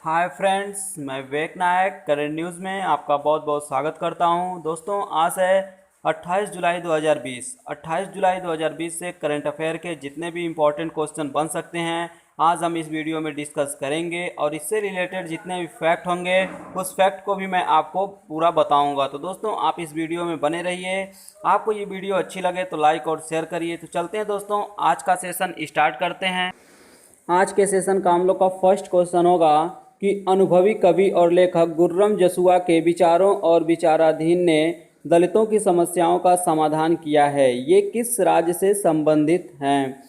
Hi friends, मैं विवेक नायक current news में आपका बहुत बहुत स्वागत करता हूं। दोस्तों, आज है 28 जुलाई 2020। 28 जुलाई 2020 से करंट अफेयर के जितने भी इम्पोर्टेंट क्वेश्चन बन सकते हैं आज हम इस वीडियो में डिस्कस करेंगे और इससे रिलेटेड जितने भी फैक्ट होंगे उस फैक्ट को भी मैं आपको पूरा बताऊंगा। तो दोस्तों, आप इस वीडियो में बने रहिए। आपको ये वीडियो अच्छी लगे तो लाइक और शेयर करिए। तो चलते हैं दोस्तों, आज का सेशन स्टार्ट करते हैं। आज के सेशन का हम लोग का फर्स्ट क्वेश्चन होगा कि अनुभवी कवि और लेखक गुर्रम जसुआ के विचारों और विचाराधीन ने दलितों की समस्याओं का समाधान किया है। ये किस राज्य से संबंधित हैं?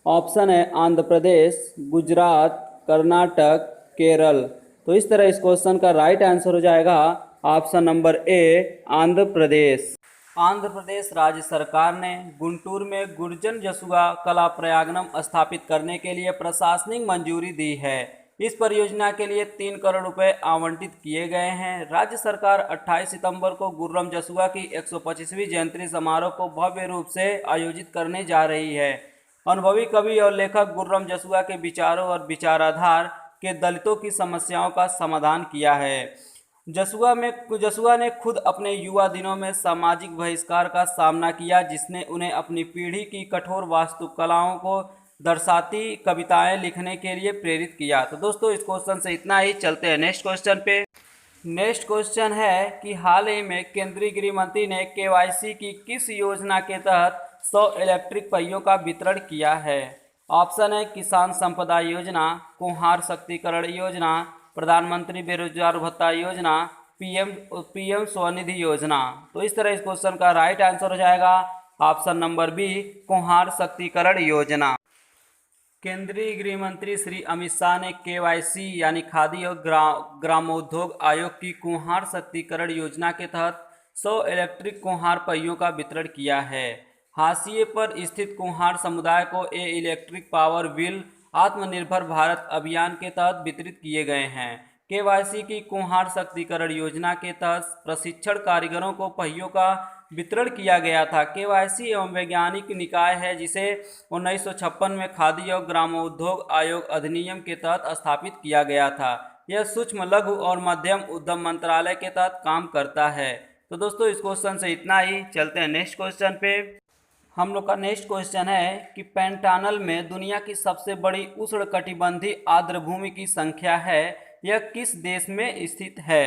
ऑप्शन है आंध्र प्रदेश, गुजरात, कर्नाटक, केरल। तो इस तरह इस क्वेश्चन का राइट आंसर हो जाएगा option number A, Andhra Pradesh. Andhra Pradesh राज्य सरकार ने गुंटूर में गुर्जर जसुआ कला प्रयागनम स्थापित करने के लिए प्रशासनिक मंजूरी दी है। इस परियोजना के लिए 3 करोड़ रुपए आवंटित किए गए हैं। राज्य सरकार 28 सितंबर को गुर्रम जसुआ की 125वीं जयंती समारोह को भव्य रूप से आयोजित करने जा रही है। अनुभवी कवि और लेखक गुर्रम जसुआ के विचारों और विचाराधार के दलितों की समस्याओं का समाधान किया है। जसुआ ने खुद अपने युवा दिनों में सामाजिक बहिष्कार का सामना किया, जिसने उन्हें अपनी पीढ़ी की कठोर वास्तुकलाओं को दर्शाती कविताएं लिखने के लिए प्रेरित किया। तो दोस्तों, इस क्वेश्चन से इतना ही। चलते हैं नेक्स्ट क्वेश्चन पे। नेक्स्ट क्वेश्चन है कि हाल ही में केंद्रीय गृह मंत्री ने केवाईसी की किस योजना के तहत 100 इलेक्ट्रिक पहियों का वितरण किया है? ऑप्शन है किसान संपदा योजना, कुम्हार शक्तिकरण योजना, प्रधानमंत्री बेरोजगार भत्ता योजना, पीएम स्वनिधि योजना। तो इस तरह इस क्वेश्चन का राइट आंसर हो जाएगा ऑप्शन नंबर बी, कुम्हार शक्तिकरण योजना। केंद्रीय गृह मंत्री श्री अमित शाह ने केवाईसी यानी खादी और ग्रामोद्योग आयोग की कुम्हार शक्तिकरण योजना के तहत 100 इलेक्ट्रिक कुम्हार पहियों का वितरण किया है। हाशिए पर स्थित कुम्हार समुदाय को ये इलेक्ट्रिक पावर व्हील आत्मनिर्भर भारत अभियान के तहत वितरित किए गए हैं। केवाईसी की कुम्हार शक्तिकरण योजना के तहत प्रशिक्षण कारीगरों को पहियों का वितरण किया गया था। केवाईसी एवं वैज्ञानिक निकाय है जिसे 1956 में खादी और ग्रामोद्योग आयोग अधिनियम के तहत स्थापित किया गया था। यह सूक्ष्म लघु और मध्यम उद्यम मंत्रालय के तहत काम करता है। तो दोस्तों, इस क्वेश्चन से इतना ही। चलते हैं नेक्स्ट क्वेश्चन पे। हम लोग का नेक्स्ट क्वेश्चन है कि पैंटानल में दुनिया की सबसे बड़ी उष्णकटिबंधीय आर्द्रभूमि की संख्या है। यह किस देश में स्थित है?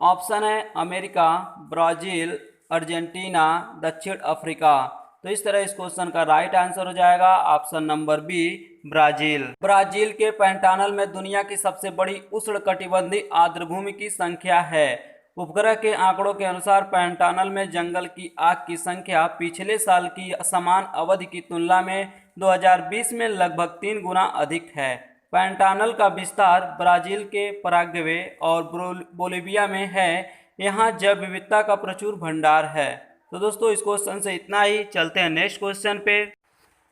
ऑप्शन है अमेरिका, ब्राज़ील, अर्जेंटीना, दक्षिण अफ्रीका। तो इस तरह इस क्वेश्चन का राइट आंसर हो जाएगा option number B, Brazil. Brazil के पैंटानल में दुनिया की सबसे बड़ी उष्णकटिबंधीय आर्द्रभूमि की संख्या है। उपग्रह के आंकड़ों के अनुसार पैंटानल में जंगल की आग की संख्या पिछले साल की समान अवधि की तुलना में 2020 में लगभग 3 गुना अधिक है। पैंटानल का विस्तार ब्राजील के पराग्वे और बोलिविया में है। यहाँ जैव विविधता का प्रचुर भंडार है। तो दोस्तों, इस क्वेश्चन से इतना ही। चलते हैं नेक्स्ट क्वेश्चन पे।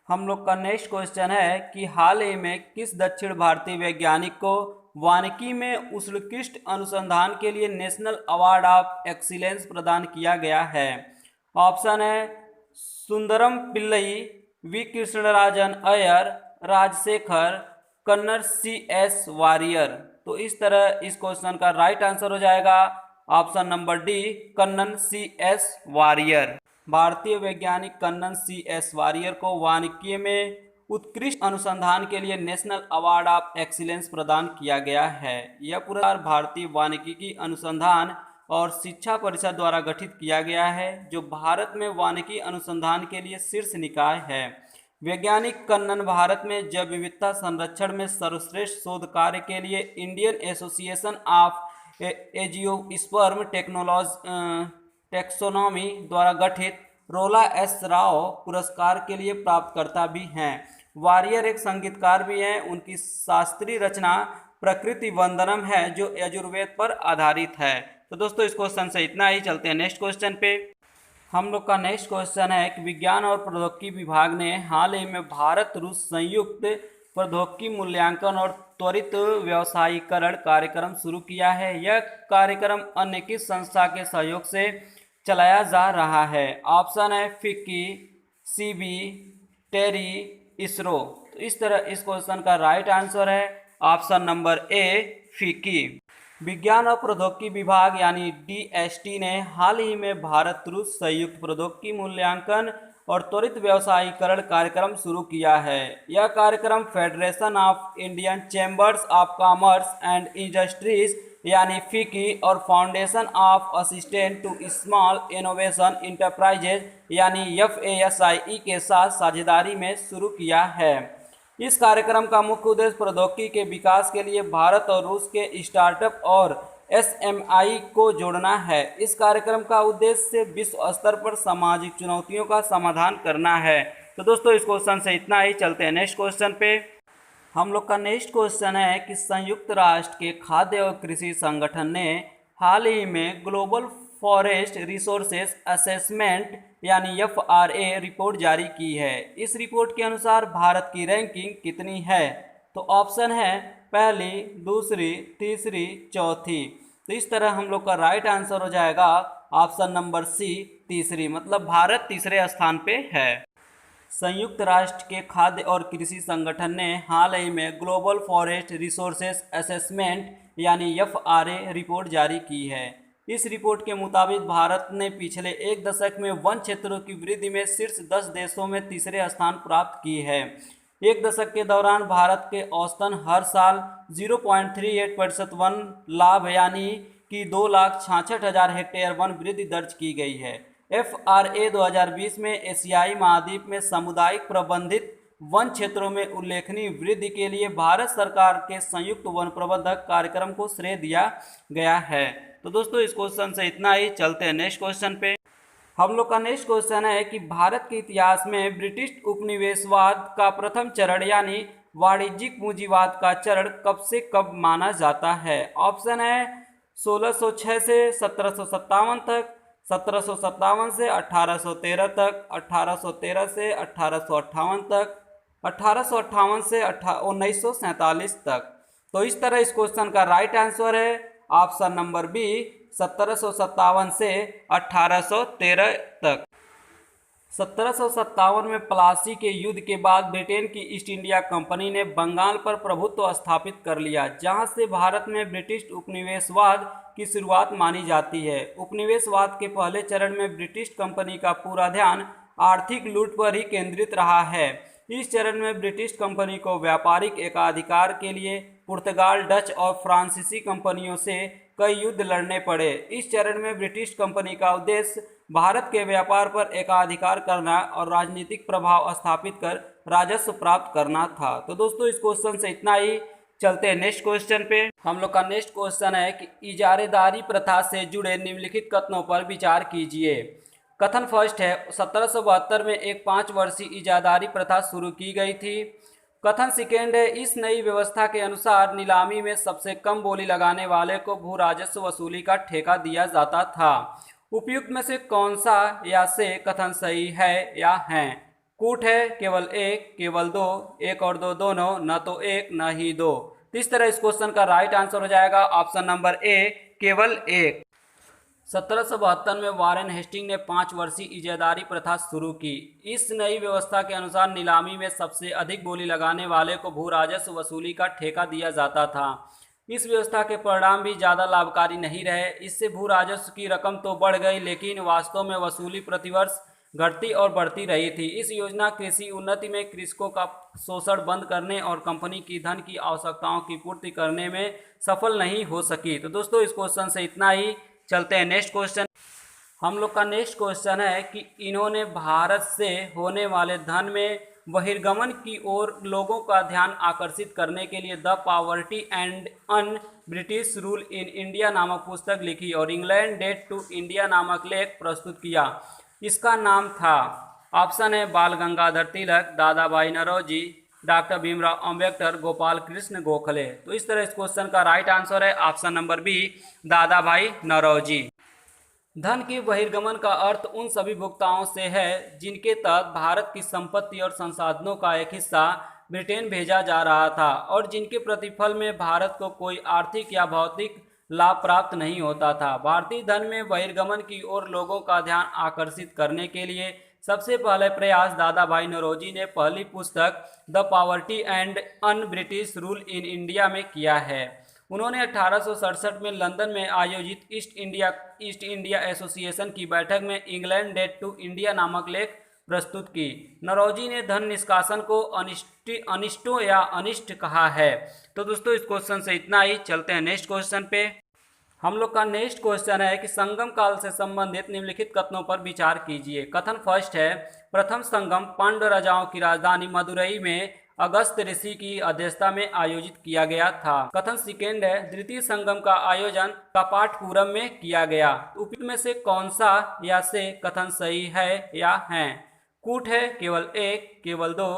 हम लोग का नेक्स्ट क्वेश्चन है कि हाल ही में किस दक्षिण भारतीय वैज्ञानिक को वानिकी में उत्कृष्ट अनुसंधान के लिए नेशनल अवार्ड ऑफ एक्सीलेंस प्रदान किया गया है? ऑप्शन है सुंदरम पिल्लई, वी कृष्णराजन अय्यर, राजशेखर, कन्नर CS वारियर। तो इस तरह इस क्वेश्चन का राइट आंसर हो जाएगा option number D, Kannan CS Warrier. भारतीय वैज्ञानिक कन्नन CS वारियर को वानिकी में उत्कृष्ट अनुसंधान के लिए नेशनल अवार्ड ऑफ एक्सीलेंस प्रदान किया गया है। यह पुरस्कार भारतीय वानिकी अनुसंधान और शिक्षा परिषद द्वारा गठित किया गया है, जो भारत में वानिकी अनुसंधान के लिए शीर्ष निकाय है। वैज्ञानिक कन्नन भारत में जैव विविधता संरक्षण में सर्वश्रेष्ठ शोध कार्य के लिए इंडियन एसोसिएशन ऑफ एजियोस्पर्म टेक्सोनॉमी द्वारा गठित रोला S राव पुरस्कार के लिए प्राप्तकर्ता भी हैं। वारियर एक संगीतकार भी हैं। उनकी शास्त्रीय रचना प्रकृति वंदनम है, जो यजुर्वेद पर आधारित है। तो दोस्तों, इस क्वेश्चन से इतना ही। चलते हैं नेक्स्ट क्वेश्चन पे। हम लोग का नेक्स्ट क्वेश्चन है कि विज्ञान और प्रौद्योगिकी विभाग ने हाल ही में भारत रूस संयुक्त प्रौद्योगिकी मूल्यांकन और त्वरित व्यवसायीकरण कार्यक्रम शुरू किया है। यह कार्यक्रम अन्य किस संस्था के सहयोग से चलाया जा रहा है? ऑप्शन है फिक्की, CB, टेरी, इसरो। तो इस तरह इस क्वेश्चन का राइट आंसर है ऑप्शन नंबर ए, फिकी। विज्ञान और प्रौद्योगिकी विभाग यानी डीएसटी ने हाल ही में भारत रूस संयुक्त प्रौद्योगिकी मूल्यांकन और त्वरित व्यवसायीकरण कार्यक्रम शुरू किया है। यह कार्यक्रम Federation of Indian Chambers of Commerce and Industries यानी फिकी और Foundation of Assistant to Small Innovation Enterprises यानी FASI के साथ साझेदारी में शुरू किया है। इस कार्यक्रम का मुख्य उद्देश्य प्रौद्योगिकी के विकास के लिए भारत और रूस के स्टार्टअप और SMI को जोड़ना है। इस कार्यक्रम का उद्देश्य विश्व स्तर पर सामाजिक चुनौतियों का समाधान करना है। तो दोस्तों इस क्वेश्चन से इतना ही। चलते हैं नेक्स्ट क्वेश्चन पे। हम लोग का नेक्स्ट क्वेश्चन है कि संयुक्त राष्ट्र के खाद्य और कृषि संगठन ने हाल ही में ग्लोबल फॉरेस्ट रिसोर्सेज असेसमेंट यानी FRA रिपोर्ट जारी की है। इस रिपोर्ट के अनुसार भारत की रैंकिंग कितनी है? तो ऑप्शन है पहली, दूसरी, तीसरी, चौथी। तो इस तरह हम लोग का राइट आंसर हो जाएगा ऑप्शन नंबर सी, तीसरी, मतलब भारत तीसरे स्थान पे है। संयुक्त राष्ट्र के खाद्य और कृषि संगठन ने हाल ही में ग्लोबल फॉरेस्ट रिसोर्सेज असेसमेंट यानी FRA रिपोर्ट जारी की है। इस रिपोर्ट के मुताबिक भारत ने पिछले एक दशक में वन क्षेत्रों की वृद्धि में शीर्ष 10 देशों में तीसरे स्थान प्राप्त की है। एक दशक के दौरान भारत के औसतन हर साल 0.38% वन लाभ यानी कि 2,66,000 हेक्टेयर वन वृद्धि दर्ज की गई है। FRA 2020 में एशियाई महाद्वीप में सामुदायिक प्रबंधित वन क्षेत्रों में उल्लेखनीय वृद्धि के लिए भारत सरकार के संयुक्त वन प्रबंधक कार्यक्रम को श्रेय दिया गया है। तो दोस्तों इस क्वेश्चन से इतना ही। चलते हैं नेक्स्ट क्वेश्चन पे। हम लोग का नेक्स्ट क्वेश्चन है कि भारत के इतिहास में ब्रिटिश उपनिवेशवाद का प्रथम चरण यानी वाणिज्यिक पूंजीवाद का चरण कब से कब माना जाता है? ऑप्शन है 1606 से 1757 तक, 1757 से 1813 तक, 1813 से 1858 तक, 1858 से 1947 तक। तो इस तरह इस क्वेश्चन का राइट आंसर है ऑप्शन नंबर बी, 1757 से 1813 तक। 1757 में प्लासी के युद्ध के बाद ब्रिटेन की ईस्ट इंडिया कंपनी ने बंगाल पर प्रभुत्व स्थापित कर लिया, जहां से भारत में ब्रिटिश उपनिवेशवाद की शुरुआत मानी जाती है। उपनिवेशवाद के पहले चरण में ब्रिटिश कंपनी का पूरा ध्यान आर्थिक लूट पर ही केंद्रित रहा है। इस चरण में ब्रिटिश कंपनी को व्यापारिक एकाधिकार के लिए पुर्तगाल, डच और फ्रांसीसी कंपनियों से कई युद्ध लड़ने पड़े। इस चरण में ब्रिटिश कंपनी का उद्देश्य भारत के व्यापार पर एकाधिकार करना और राजनीतिक प्रभाव स्थापित कर राजस्व प्राप्त करना था। तो दोस्तों इस क्वेश्चन से इतना ही। चलते हैं नेक्स्ट क्वेश्चन पे। हम लोग का नेक्स्ट क्वेश्चन है कि इजारेदारी प्रथा से जुड़े निम्नलिखित कथनों पर विचार कीजिए। कथन फर्स्ट है 1772 में एक 5 वर्षीय इजारादारी प्रथा शुरू की गई थी। कथन सेकेंड है इस नई व्यवस्था के अनुसार नीलामी में सबसे कम बोली लगाने वाले को भू राजस्व वसूली का ठेका दिया जाता था। उपयुक्त में से कौन सा या से कथन सही है या हैं? कूट है केवल एक, केवल दो, एक और दो दोनों, न तो एक न ही दो। तो इस तरह इस क्वेश्चन का राइट आंसर हो जाएगा ऑप्शन नंबर ए, केवल एक। 1772 में वारेन हेस्टिंग ने 5 वर्षीय इजारादारी प्रथा शुरू की। इस नई व्यवस्था के अनुसार नीलामी में सबसे अधिक बोली लगाने वाले को भू राजस्व वसूली का ठेका दिया जाता था। इस व्यवस्था के परिणाम भी ज़्यादा लाभकारी नहीं रहे। इससे भू राजस्व की रकम तो बढ़ गई, लेकिन वास्तव में वसूली प्रतिवर्ष घटती और बढ़ती रही थी। इस योजना कृषि उन्नति में कृषकों का शोषण बंद करने और कंपनी की धन की आवश्यकताओं की पूर्ति करने में सफल नहीं हो सकी। तो दोस्तों इस क्वेश्चन से इतना ही। चलते हैं नेक्स्ट क्वेश्चन। हम लोग का नेक्स्ट क्वेश्चन है कि इन्होंने भारत से होने वाले धन में बहिर्गमन की ओर लोगों का ध्यान आकर्षित करने के लिए the poverty and un British rule in India नामक पुस्तक लिखी और इंग्लैंड डेट टू इंडिया नामक लेख प्रस्तुत किया। इसका नाम था, ऑप्शन है बाल गंगाधर तिलक, दादा भाई नौरोजी, डॉक्टर भीमराव अंबेडकर, गोपाल कृष्ण गोखले। तो इस तरह इस क्वेश्चन का राइट आंसर है ऑप्शन नंबर बी, दादा भाई नौरोजी। धन के बहिर्गमन का अर्थ उन सभी भुगतानों से है जिनके तहत भारत की संपत्ति और संसाधनों का एक हिस्सा ब्रिटेन भेजा जा रहा था और जिनके प्रतिफल में भारत को कोई आर्थिक या भौतिक लाभ प्राप्त नहीं होता था। भारतीय धन में बहिर्गमन की ओर लोगों का ध्यान आकर्षित करने के लिए सबसे पहले प्रयास दादा भाई नौरोजी ने पहली पुस्तक the poverty and un British rule in India में किया है। उन्होंने 1867 में लंदन में आयोजित ईस्ट इंडिया एसोसिएशन की बैठक में इंग्लैंड डेट टू इंडिया नामक लेख प्रस्तुत की। नौरोजी ने धन निष्कासन को अनिष्टों या अनिष्ट कहा है। तो दोस्तों इस क्वेश्चन से इतना ही। चलते हैं नेक्स्ट क्वेश्चन पे। हम लोग का नेक्स्ट क्वेश्चन है कि संगम काल से संबंधित निम्नलिखित कथनों पर विचार कीजिए। कथन फर्स्ट है, प्रथम संगम पांड्य राजाओं की राजधानी मदुरई में अगस्त ऋषि की अध्यक्षता में आयोजित किया गया था। कथन सेकेंड है, द्वितीय संगम का आयोजन कपाटपुरम में किया गया। उपयुक्त में से कौन सा या से कथन सही है या है? कूट है, केवल एक, केवल दो,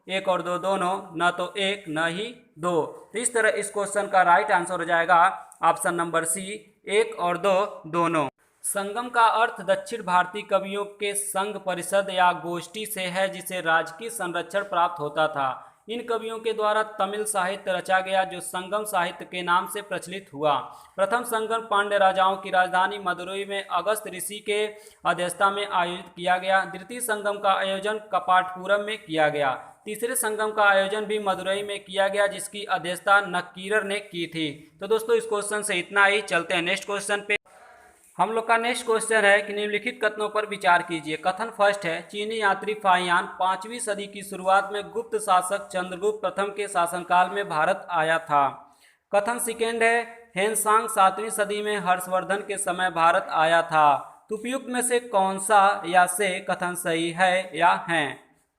एक और दो दोनों, न तो एक न ही दो। तो इस तरह इस क्वेश्चन का राइट आंसर हो जाएगा ऑप्शन नंबर सी, एक और दो दोनों। संगम का अर्थ दक्षिण भारतीय कवियों के संघ परिषद या गोष्ठी से है, जिसे राजकीय संरक्षण प्राप्त होता था। इन कवियों के द्वारा तमिल साहित्य रचा गया, जो संगम साहित्य के नाम से प्रचलित हुआ। प्रथम संगम पांड्य राजाओं की राजधानी मदुरई में अगस्त ऋषि के अध्यक्षता में आयोजित किया गया। द्वितीय संगम का आयोजन कपाटपुरम में किया गया। तीसरे संगम का आयोजन भी मदुरई में किया गया, जिसकी अध्यक्षता नक्कीरर ने की थी। तो दोस्तों इस क्वेश्चन से इतना ही। चलते हैं नेक्स्ट क्वेश्चन पे। हम लोग का नेक्स्ट क्वेश्चन है कि निम्नलिखित कथनों पर विचार कीजिए। कथन फर्स्ट है, चीनी यात्री फाहियान 5वीं सदी की शुरुआत में गुप्त शासक चंद्रगुप्त प्रथम के शासनकाल में भारत आया था। कथन सेकेंड है, हेनसांग 7वीं सदी में हर्षवर्धन के समय भारत आया था। तो उपयुक्त में से कौन सा या से कथन सही है या है?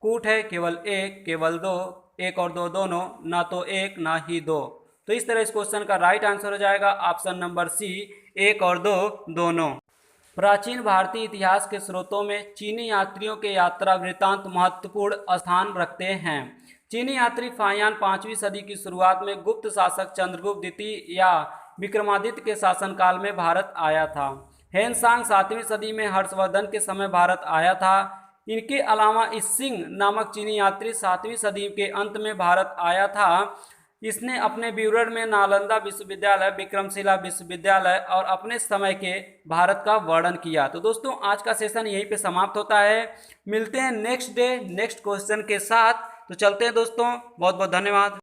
कूट है, केवल एक, केवल दो, एक और दो दोनों, न तो एक न ही दो। तो इस तरह इस क्वेश्चन का राइट आंसर हो जाएगा ऑप्शन नंबर सी, एक और दो दोनों। प्राचीन भारतीय इतिहास के स्रोतों में चीनी यात्रियों के यात्रा वृत्तांत महत्वपूर्ण स्थान रखते हैं। चीनी यात्री फाहियान 5वीं सदी की शुरुआत में गुप्त शासक चंद्रगुप्त द्वितीय या विक्रमादित्य के शासनकाल में भारत आया था। हेनसांग 7वीं सदी में हर्षवर्धन के समय भारत आया था। इनके अलावा इसिंग नामक चीनी यात्री 7वीं सदी के अंत में भारत आया था। इसने अपने विवरण में नालंदा विश्वविद्यालय, विक्रमशिला विश्वविद्यालय और अपने समय के भारत का वर्णन किया। तो दोस्तों आज का सेशन यहीं पे समाप्त होता है। मिलते हैं नेक्स्ट डे नेक्स्ट क्वेश्चन के साथ। तो चलते हैं दोस्तों, बहुत बहुत धन्यवाद।